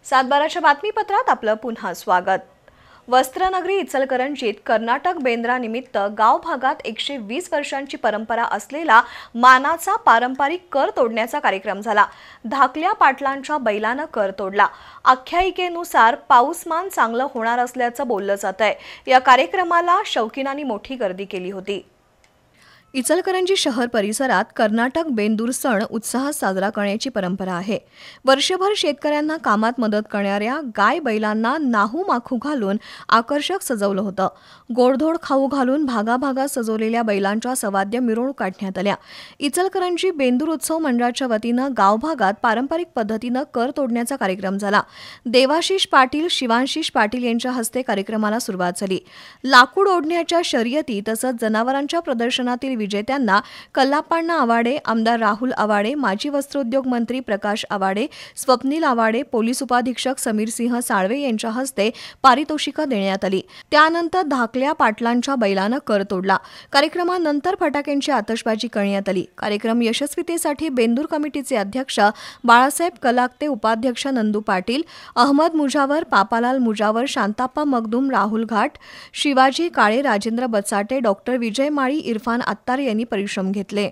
सातबाराच्या बातमीपत्रात आपलं पुन्हा स्वागत। वस्त्रनगरी इचलकरंजीत कर्नाटक बेंद्रानिमित्त गाव भागात 120 वर्षांची परंपरा असलेला मानाचा पारंपरिक कर तोडण्याचा कार्यक्रम झाला। धाकल्या पाटलांच्या बैलानं कर तोडला। आख्यायिकेनुसार पाऊसमान चांगलं होणार असल्याचं बोललं जातंय। या कार्यक्रमाला शौकीनांनी मोठी गर्दी केली होती। इचलकरंजी शहर परिसरात कर्नाटक बेंदूर सण उत्साहात साजरा करण्याची परंपरा आहे। वर्षभर शेतकऱ्यांना कामात मदत करणाऱ्या गाय बैलांना नाहू माखू घालून आकर्षक सजवलं होतं। गोडधोड खाऊ घालून भागाभागात सजवलेल्या बैलांच्या सवाद्य मिरवणूक काढण्यात आल्या। इचलकरंजी बेंदूर उत्सव मंडळाच्या वतीनं गावभागात पारंपरिक पद्धतीनं कर तोडण्याचा कार्यक्रम झाला। देवाशिष पाटील, शिवांशिष पाटील यांच्या हस्ते कार्यक्रमाला सुरुवात झाली। लाकूड ओढण्याच्या शर्यती तसंच जनावरांच्या प्रदर्शनातील विजेत्यांना कल्लाप्पण्णा आवाडे, आमदार राहुल आवाडे, माजी वस्त्रोद्योग मंत्री प्रकाश आवाडे, स्वप्नील आवाडे, पोलीस उपाधीक्षक समीर सिंह साळवे यांच्या हस्ते पारितोषिकं देण्यात आली। त्यानंतर धाकल्या पाटलांच्या बैलानं कर तोडला। कार्यक्रमानंतर फटाक्यांची आतषबाजी करण्यात आली। कार्यक्रम यशस्वीतेसाठी बेंदूर कमिटीचे अध्यक्ष बाळासाहेब कलागते, उपाध्यक्ष नंदू पाटील, अहमद मुजावर, पापालाल मुजावर, शांताप्पा मगदूम, राहुल घाट, शिवाजी काळे, राजेंद्र बचाटे, डॉक्टर विजय माळी, इरफान अत्तार यांनी परिश्रम घेतले।